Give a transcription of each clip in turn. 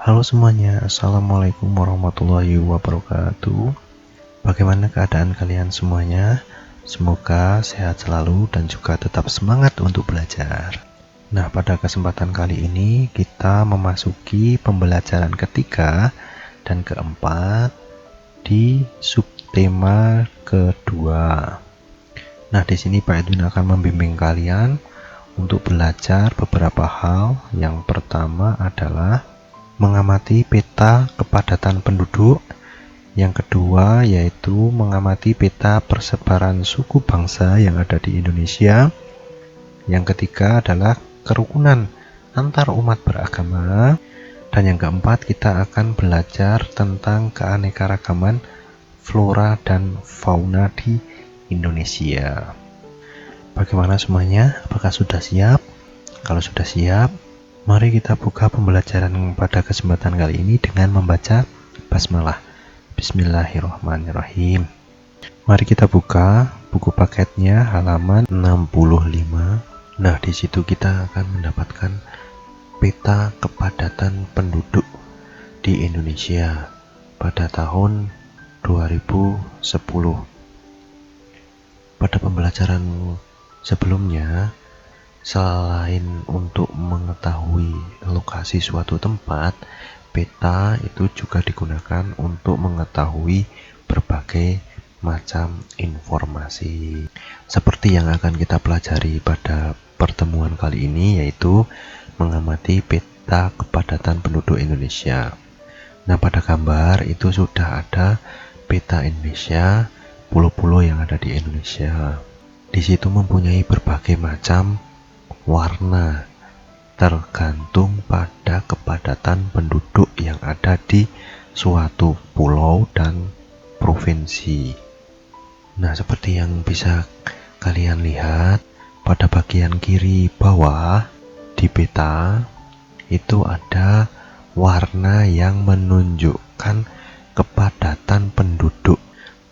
Halo semuanya, Assalamualaikum warahmatullahi wabarakatuh. Bagaimana keadaan kalian semuanya? Semoga sehat selalu dan juga tetap semangat untuk belajar. Nah, pada kesempatan kali ini kita memasuki pembelajaran ketiga dan keempat di subtema kedua. Nah, di sini Pak Edwin akan membimbing kalian untuk belajar beberapa hal. Yang pertama adalah mengamati peta kepadatan penduduk. Yang kedua yaitu mengamati peta persebaran suku bangsa yang ada di Indonesia. Yang ketiga adalah kerukunan antar umat beragama. Dan yang keempat kita akan belajar tentang keanekaragaman flora dan fauna di Indonesia. Bagaimana semuanya? Apakah sudah siap? Kalau sudah siap, mari kita buka pembelajaran pada kesempatan kali ini dengan membaca basmalah. Bismillahirrahmanirrahim. Mari kita buka buku paketnya halaman 65. Nah, di situ kita akan mendapatkan peta kepadatan penduduk di Indonesia pada tahun 2010. Pada pembelajaran sebelumnya, selain untuk mengetahui lokasi suatu tempat, peta itu juga digunakan untuk mengetahui berbagai macam informasi. Seperti yang akan kita pelajari pada pertemuan kali ini, yaitu mengamati peta kepadatan penduduk Indonesia. Nah, pada gambar itu sudah ada peta Indonesia, pulau-pulau yang ada di Indonesia. Di situ mempunyai berbagai macam warna tergantung pada kepadatan penduduk yang ada di suatu pulau dan provinsi. Nah, seperti yang bisa kalian lihat pada bagian kiri bawah di peta itu ada warna yang menunjukkan kepadatan penduduk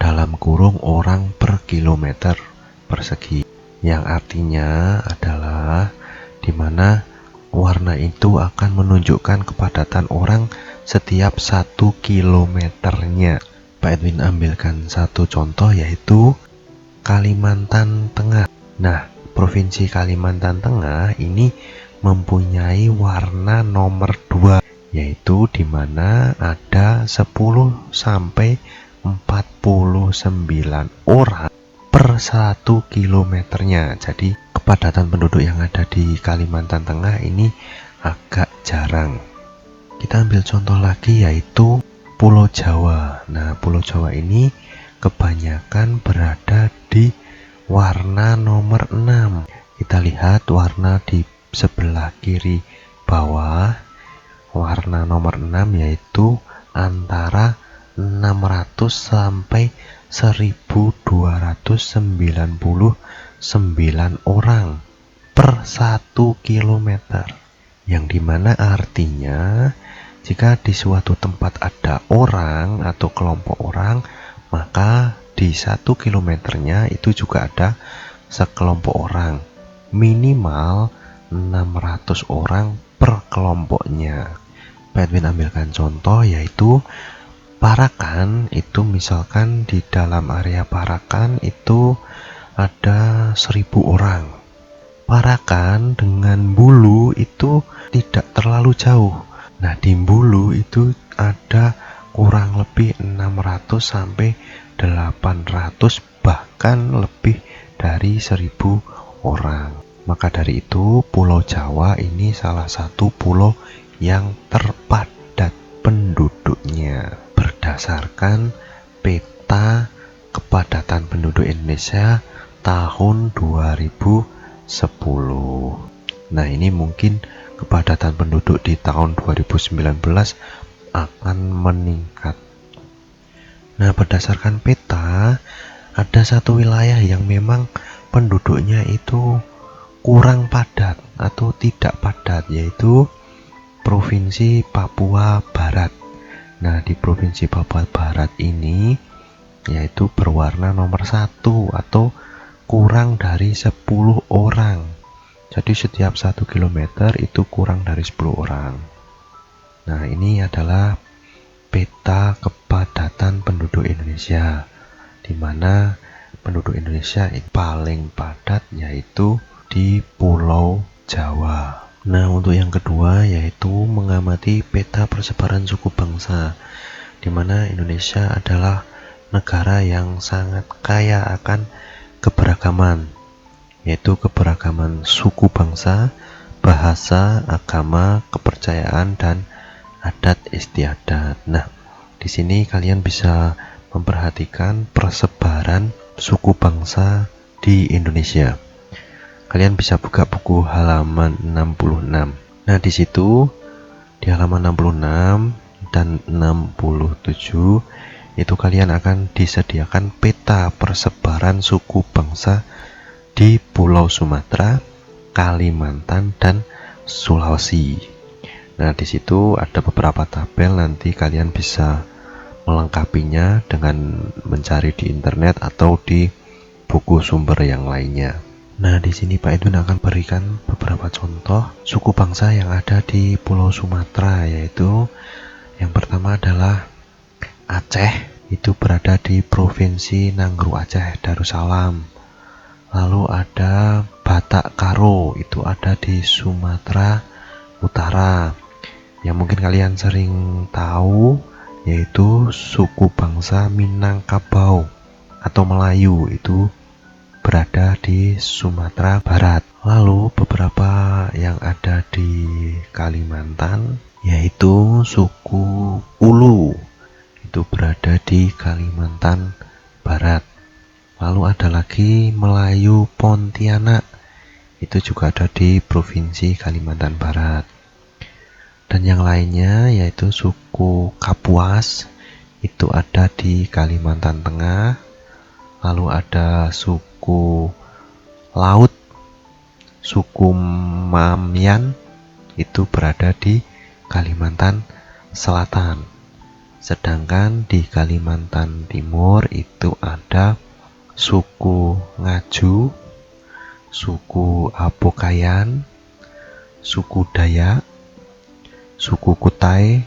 dalam kurung orang per kilometer persegi, yang artinya adalah di mana warna itu akan menunjukkan kepadatan orang setiap 1 kilometernya. Pak Edwin ambilkan satu contoh, yaitu Kalimantan Tengah. Nah, Provinsi Kalimantan Tengah ini mempunyai warna nomor 2, yaitu di mana ada 10 sampai 49 orang per 1 kilometernya. Jadi kepadatan penduduk yang ada di Kalimantan Tengah ini agak jarang. Kita ambil contoh lagi, yaitu Pulau Jawa. Nah, Pulau Jawa ini kebanyakan berada di warna nomor 6. Kita lihat warna di sebelah kiri bawah. Warna nomor 6 yaitu antara 600 sampai 1299 orang per 1 kilometer, yang dimana artinya jika di suatu tempat ada orang atau kelompok orang, maka di 1 kilometernya itu juga ada sekelompok orang, minimal 600 orang per kelompoknya. Pak Edwin ambilkan contoh, yaitu Parakan. Itu misalkan di dalam area Parakan itu ada 1000 orang. Parakan dengan Bulu itu tidak terlalu jauh. Nah, di Bulu itu ada kurang lebih 600 sampai 800, bahkan lebih dari 1000 orang. Maka dari itu Pulau Jawa ini salah satu pulau yang terpadat penduduknya berdasarkan peta kepadatan penduduk Indonesia tahun 2010. Nah, ini mungkin kepadatan penduduk di tahun 2019 akan meningkat. Nah, berdasarkan peta ada satu wilayah yang memang penduduknya itu kurang padat atau tidak padat, yaitu Provinsi Papua Barat. Nah, di Provinsi Papua Barat ini yaitu berwarna nomor 1 atau kurang dari 10 orang. Jadi setiap 1 kilometer itu kurang dari 10 orang. Nah, ini adalah peta kepadatan penduduk Indonesia, di mana penduduk Indonesia paling padat yaitu di Pulau Jawa. Nah, untuk yang kedua yaitu mengamati peta persebaran suku bangsa, di mana Indonesia adalah negara yang sangat kaya akan keberagaman, yaitu keberagaman suku bangsa, bahasa, agama, kepercayaan, dan adat istiadat. Nah, di sini kalian bisa memperhatikan persebaran suku bangsa di Indonesia. Kalian bisa buka buku halaman 66. Nah, di situ di halaman 66 dan 67 itu kalian akan disediakan peta persebaran suku bangsa di Pulau Sumatera, Kalimantan, dan Sulawesi. Nah, di situ ada beberapa tabel, nanti kalian bisa melengkapinya dengan mencari di internet atau di buku sumber yang lainnya. Nah, di sini Pak Edwin akan berikan beberapa contoh suku bangsa yang ada di Pulau Sumatera, yaitu yang pertama adalah Aceh, itu berada di Provinsi Nanggru Aceh Darussalam. Lalu ada Batak Karo, itu ada di Sumatera Utara. Yang mungkin kalian sering tahu yaitu suku bangsa Minangkabau atau Melayu, itu berada di Sumatera Barat. Lalu beberapa yang ada di Kalimantan yaitu suku Ulu, itu berada di Kalimantan Barat. Lalu ada lagi Melayu Pontianak, itu juga ada di Provinsi Kalimantan Barat. Dan yang lainnya yaitu suku Kapuas, itu ada di Kalimantan Tengah. Lalu ada suku Laut, suku Mamyan, itu berada di Kalimantan Selatan. Sedangkan di Kalimantan Timur itu ada suku Ngaju, suku Apokayan, suku Dayak, suku Kutai,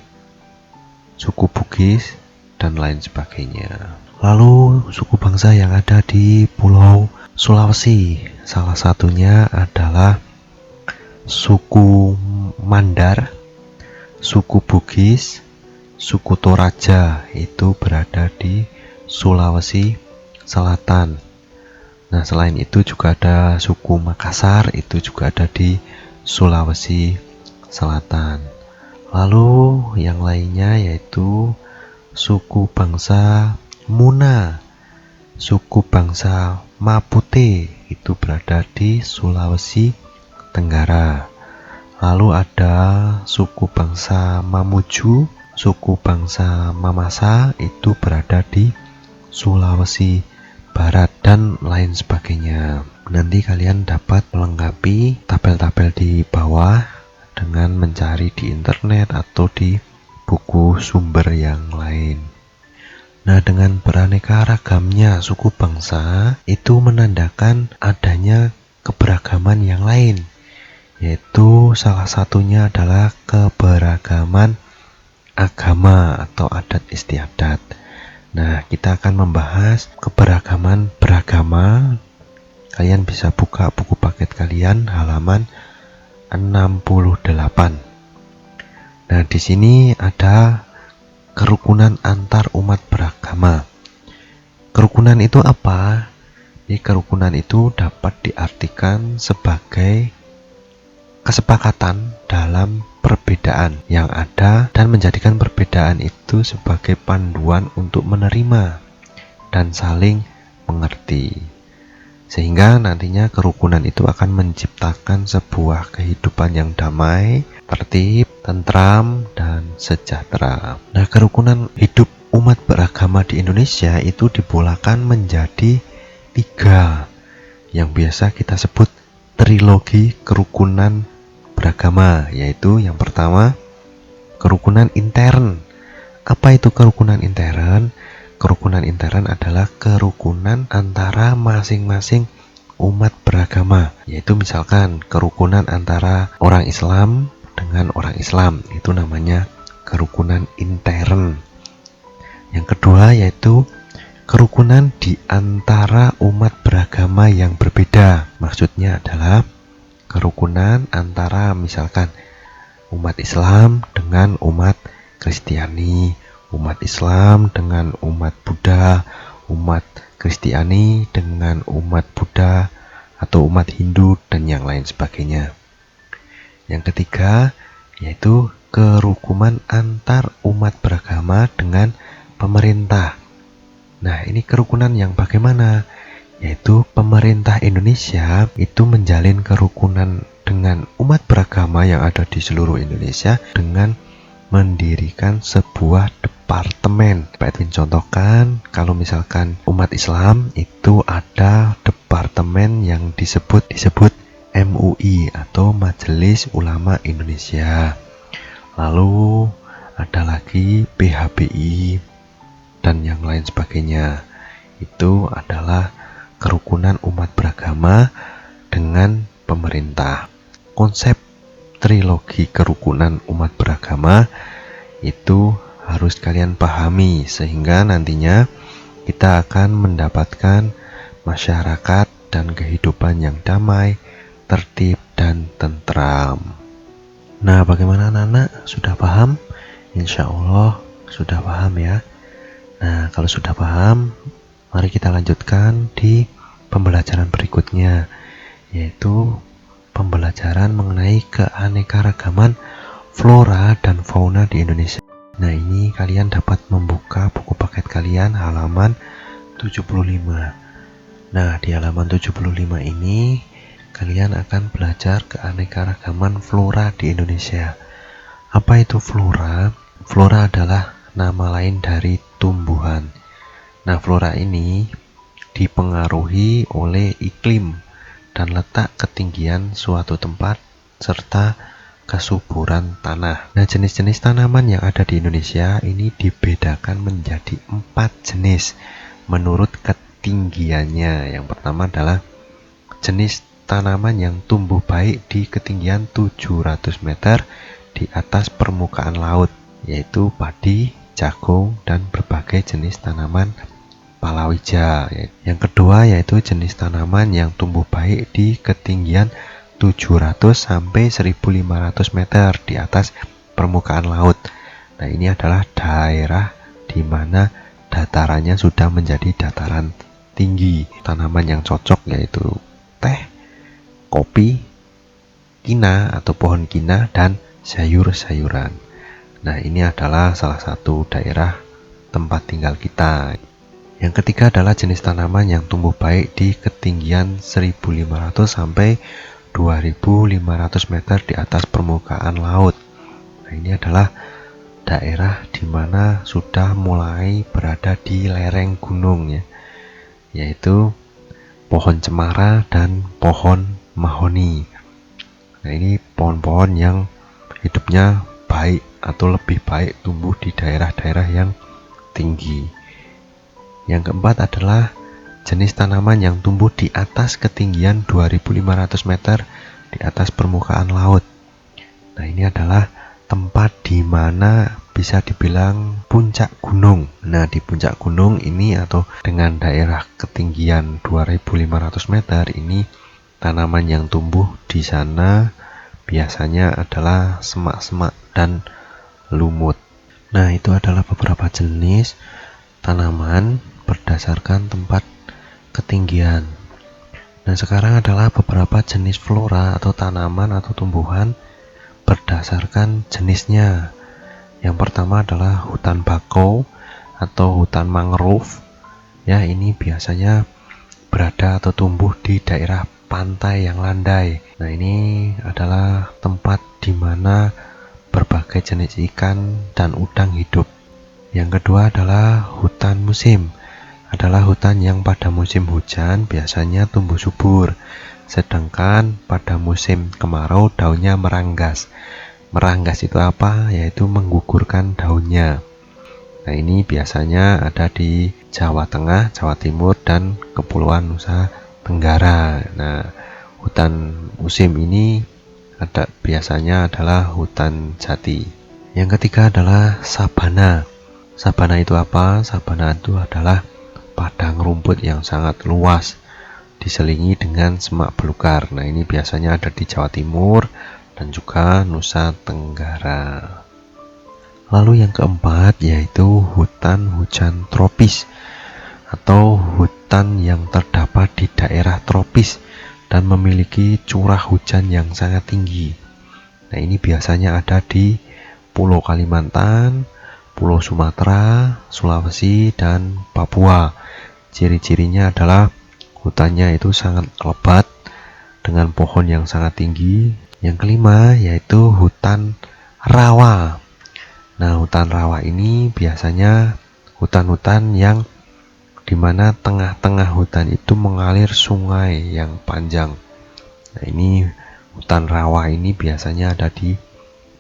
suku Bugis, dan lain sebagainya. Lalu suku bangsa yang ada di Pulau Sulawesi, salah satunya adalah suku Mandar, suku Bugis, suku Toraja, itu berada di Sulawesi Selatan. Nah, selain itu juga ada suku Makassar, itu juga ada di Sulawesi Selatan. Lalu yang lainnya yaitu suku bangsa Muna, suku bangsa Mapute, itu berada di Sulawesi Tenggara. Lalu ada suku bangsa Mamuju, suku bangsa Mamasa, itu berada di Sulawesi Barat, dan lain sebagainya. Nanti kalian dapat melengkapi tabel-tabel di bawah dengan mencari di internet atau di buku sumber yang lain. Nah, dengan beraneka ragamnya suku bangsa itu menandakan adanya keberagaman yang lain, yaitu salah satunya adalah keberagaman agama atau adat istiadat. Nah, kita akan membahas keberagaman beragama. Kalian bisa buka buku paket kalian halaman 68. Nah, di sini ada kerukunan antar umat beragama. Kerukunan itu apa? Kerukunan itu dapat diartikan sebagai kesepakatan dalam perbedaan yang ada dan menjadikan perbedaan itu sebagai panduan untuk menerima dan saling mengerti. Sehingga nantinya kerukunan itu akan menciptakan sebuah kehidupan yang damai, tertib, tentram, dan sejahtera. Nah, kerukunan hidup umat beragama di Indonesia itu dibolehkan menjadi 3, yang biasa kita sebut trilogi kerukunan beragama, yaitu yang pertama kerukunan intern. Apa itu kerukunan intern? Kerukunan intern adalah kerukunan antara masing-masing umat beragama, yaitu misalkan kerukunan antara orang Islam dengan orang Islam, itu namanya kerukunan intern. Yang kedua yaitu kerukunan di antara umat beragama yang berbeda. Maksudnya adalah kerukunan antara misalkan umat Islam dengan umat Kristiani, umat Islam dengan umat Buddha, umat Kristiani dengan umat Buddha, atau umat Hindu, dan yang lain sebagainya. Yang ketiga yaitu kerukunan antar umat beragama dengan pemerintah. Nah, ini kerukunan yang bagaimana? Yaitu pemerintah Indonesia itu menjalin kerukunan dengan umat beragama yang ada di seluruh Indonesia dengan mendirikan sebuah departemen. Pak Edwin contohkan, kalau misalkan umat Islam itu ada departemen yang disebut MUI atau Majelis Ulama Indonesia. Lalu ada lagi PHBI dan yang lain sebagainya. Itu adalah kerukunan umat beragama dengan pemerintah. Konsep trilogi kerukunan umat beragama itu harus kalian pahami, sehingga nantinya kita akan mendapatkan masyarakat dan kehidupan yang damai, tertib, dan tentram. Nah, bagaimana anak-anak? Sudah paham? Insya Allah sudah paham ya. Nah, kalau sudah paham, mari kita lanjutkan di pembelajaran berikutnya, yaitu pembelajaran mengenai keanekaragaman flora dan fauna di Indonesia. Nah, ini kalian dapat membuka buku paket kalian halaman 75. Nah, di halaman 75 ini kalian akan belajar keanekaragaman flora di Indonesia. Apa itu flora? Flora adalah nama lain dari tumbuhan. Nah, flora ini dipengaruhi oleh iklim dan letak ketinggian suatu tempat serta kesuburan tanah. Nah, jenis-jenis tanaman yang ada di Indonesia ini dibedakan menjadi 4 jenis menurut ketinggiannya. Yang pertama adalah jenis tanaman yang tumbuh baik di ketinggian 700 meter di atas permukaan laut, yaitu padi, jagung, dan berbagai jenis tanaman palawija. Yang kedua yaitu jenis tanaman yang tumbuh baik di ketinggian 700 sampai 1500 meter di atas permukaan laut. Nah, ini adalah daerah di mana datarannya sudah menjadi dataran tinggi. Tanaman yang cocok yaitu teh, kopi, kina atau pohon kina, dan sayur-sayuran. Nah, ini adalah salah satu daerah tempat tinggal kita. Yang ketiga adalah jenis tanaman yang tumbuh baik di ketinggian 1500 sampai 2500 meter di atas permukaan laut. Nah, ini adalah daerah di mana sudah mulai berada di lereng gunung ya, yaitu pohon cemara dan pohon mahoni. Nah, ini pohon-pohon yang hidupnya baik atau lebih baik tumbuh di daerah-daerah yang tinggi. Yang keempat adalah jenis tanaman yang tumbuh di atas ketinggian 2500 meter di atas permukaan laut. Nah, ini adalah tempat di mana bisa dibilang puncak gunung. Nah, di puncak gunung ini atau dengan daerah ketinggian 2500 meter ini, tanaman yang tumbuh di sana biasanya adalah semak-semak dan lumut. Nah, itu adalah beberapa jenis tanaman berdasarkan tempat ketinggian. Nah, sekarang adalah beberapa jenis flora atau tanaman atau tumbuhan berdasarkan jenisnya. Yang pertama adalah hutan bakau atau hutan mangrove. Ya, ini biasanya berada atau tumbuh di daerah pantai yang landai. Nah, ini adalah tempat di mana berbagai jenis ikan dan udang hidup. Yang kedua adalah hutan musim. Adalah hutan yang pada musim hujan biasanya tumbuh subur, sedangkan pada musim kemarau daunnya meranggas. Meranggas itu apa? Yaitu menggugurkan daunnya. Nah, ini biasanya ada di Jawa Tengah, Jawa Timur, dan Kepulauan Nusa Tenggara. Nah, hutan musim ini biasanya adalah hutan jati. Yang ketiga adalah sabana. Sabana itu apa? Sabana itu adalah padang rumput yang sangat luas, diselingi dengan semak belukar. Nah, ini biasanya ada di Jawa Timur dan juga Nusa Tenggara. Lalu yang keempat yaitu hutan hujan tropis atau hutan yang terdapat di daerah tropis dan memiliki curah hujan yang sangat tinggi. Nah, ini biasanya ada di Pulau Kalimantan, Pulau Sumatera, Sulawesi, dan Papua. Ciri-cirinya adalah hutannya itu sangat lebat dengan pohon yang sangat tinggi. Yang kelima yaitu hutan rawa. Nah, hutan rawa ini biasanya hutan-hutan yang dimana tengah-tengah hutan itu mengalir sungai yang panjang. Nah, ini hutan rawa ini biasanya ada di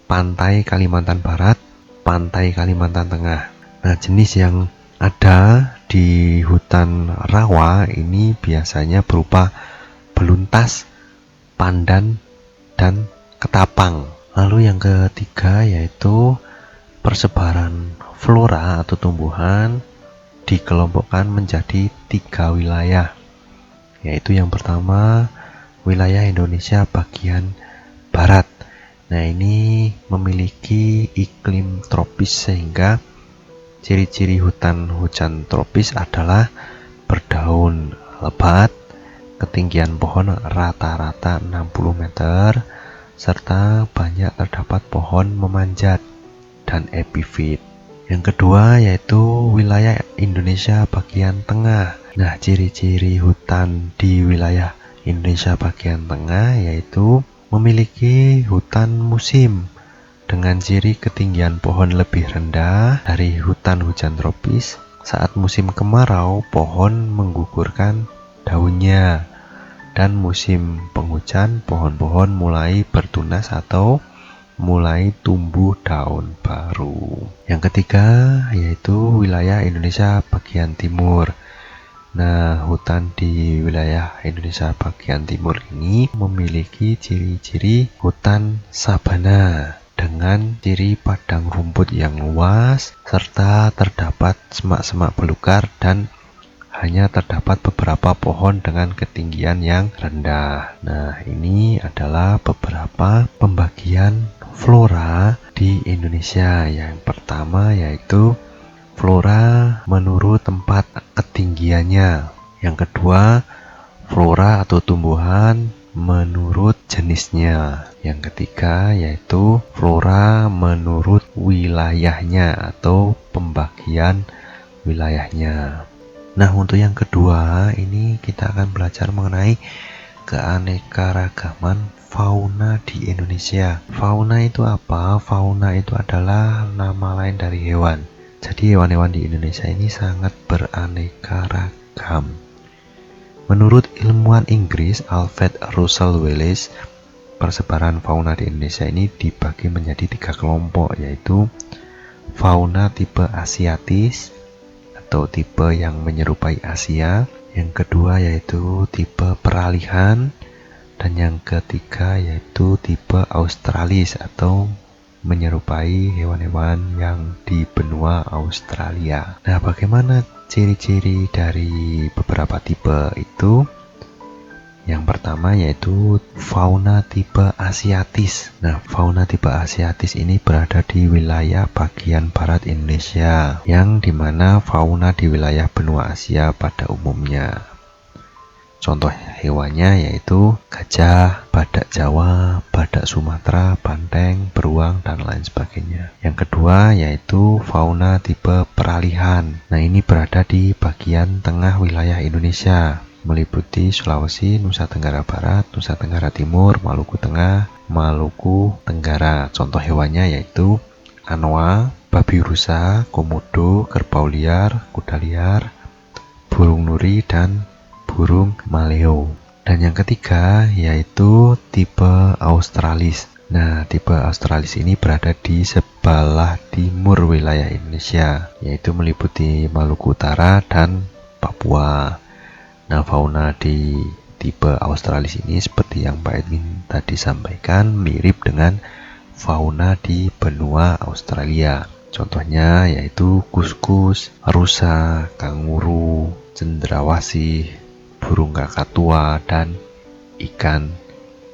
pantai Kalimantan Barat, pantai Kalimantan Tengah. Nah, jenis yang ada di hutan rawa ini biasanya berupa beluntas, pandan, dan ketapang. Lalu yang ketiga yaitu persebaran flora atau tumbuhan dikelompokkan menjadi 3 wilayah. Yaitu yang pertama wilayah Indonesia bagian barat. Nah, ini memiliki iklim tropis sehingga ciri-ciri hutan hujan tropis adalah berdaun lebat, ketinggian pohon rata-rata 60 meter, serta banyak terdapat pohon memanjat dan epifit. Yang kedua yaitu wilayah Indonesia bagian tengah. Nah, ciri-ciri hutan di wilayah Indonesia bagian tengah yaitu memiliki hutan musim dengan ciri ketinggian pohon lebih rendah dari hutan hujan tropis. Saat musim kemarau, pohon menggugurkan daunnya, dan musim penghujan, pohon-pohon mulai bertunas atau mulai tumbuh daun baru. Yang ketiga yaitu wilayah Indonesia bagian timur. Nah, hutan di wilayah Indonesia bagian timur ini memiliki ciri-ciri hutan sabana dengan ciri padang rumput yang luas serta terdapat semak-semak belukar dan hanya terdapat beberapa pohon dengan ketinggian yang rendah. Nah, ini adalah beberapa pembagian flora di Indonesia. Yang pertama yaitu flora menurut tempat ketinggiannya. Yang kedua, flora atau tumbuhan menurut jenisnya. Yang ketiga yaitu flora menurut wilayahnya atau pembagian wilayahnya. Nah, untuk yang kedua ini kita akan belajar mengenai keanekaragaman fauna di Indonesia. Fauna itu apa? Fauna itu adalah nama lain dari hewan. Jadi hewan-hewan di Indonesia ini sangat beraneka ragam. Menurut ilmuwan Inggris Alfred Russel Wallace, persebaran fauna di Indonesia ini dibagi menjadi 3 kelompok, yaitu fauna tipe asiatis atau tipe yang menyerupai Asia. Yang kedua yaitu tipe peralihan, dan yang ketiga yaitu tipe australis atau menyerupai hewan-hewan yang di benua Australia. Nah, bagaimana ciri-ciri dari beberapa tipe itu? Yang pertama yaitu fauna tipe asiatis. Nah, fauna tipe asiatis ini berada di wilayah bagian barat Indonesia, yang dimana fauna di wilayah benua Asia pada umumnya. Contoh hewannya yaitu gajah, badak Jawa, badak Sumatera, banteng, beruang, dan lain sebagainya. Yang kedua yaitu fauna tipe peralihan. Nah, ini berada di bagian tengah wilayah Indonesia, meliputi Sulawesi, Nusa Tenggara Barat, Nusa Tenggara Timur, Maluku Tengah, Maluku Tenggara. Contoh hewannya yaitu anoa, babi rusa, komodo, kerbau liar, kuda liar, burung nuri, dan burung maleo. Dan yang ketiga yaitu tipe australis. Nah, tipe australis ini berada di sebelah timur wilayah Indonesia, yaitu meliputi Maluku Utara dan Papua. Nah, fauna di tipe australis ini seperti yang Pak Edwin tadi sampaikan, mirip dengan fauna di benua Australia. Contohnya yaitu kuskus, rusa, kanguru, cendrawasih, burung kakatua, dan ikan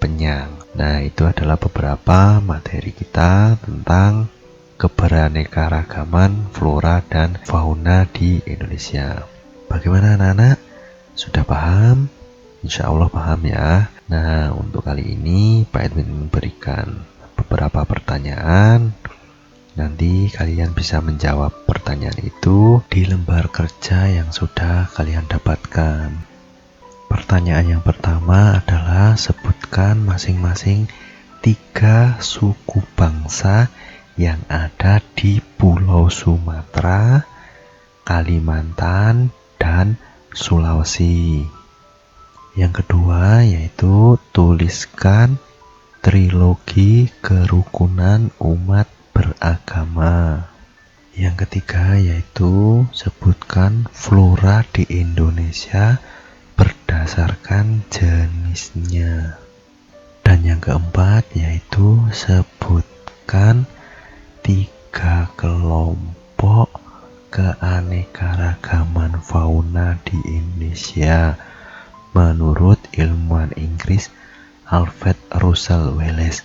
penyang. Nah, itu adalah beberapa materi kita tentang keberaneka-ragaman flora dan fauna di Indonesia. Bagaimana anak-anak? Sudah paham? Insya Allah paham ya. Nah, untuk kali ini Pak Edwin memberikan beberapa pertanyaan. Nanti kalian bisa menjawab pertanyaan itu di lembar kerja yang sudah kalian dapatkan. Pertanyaan yang pertama adalah sebutkan masing-masing 3 suku bangsa yang ada di Pulau Sumatera, Kalimantan, dan Sulawesi. Yang kedua yaitu tuliskan trilogi kerukunan umat beragama. Yang ketiga yaitu sebutkan flora di Indonesia berdasarkan jenisnya. Dan yang keempat yaitu sebutkan 3 kelompok keanekaragaman fauna di Indonesia menurut ilmuwan Inggris Alfred Russel Wallace,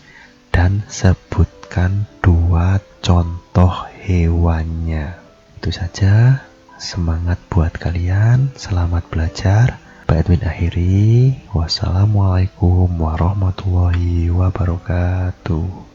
dan sebutkan 2 contoh hewannya. Itu saja. Semangat buat kalian. Selamat belajar. Pak Edwin akhiri. Wassalamualaikum warahmatullahi wabarakatuh.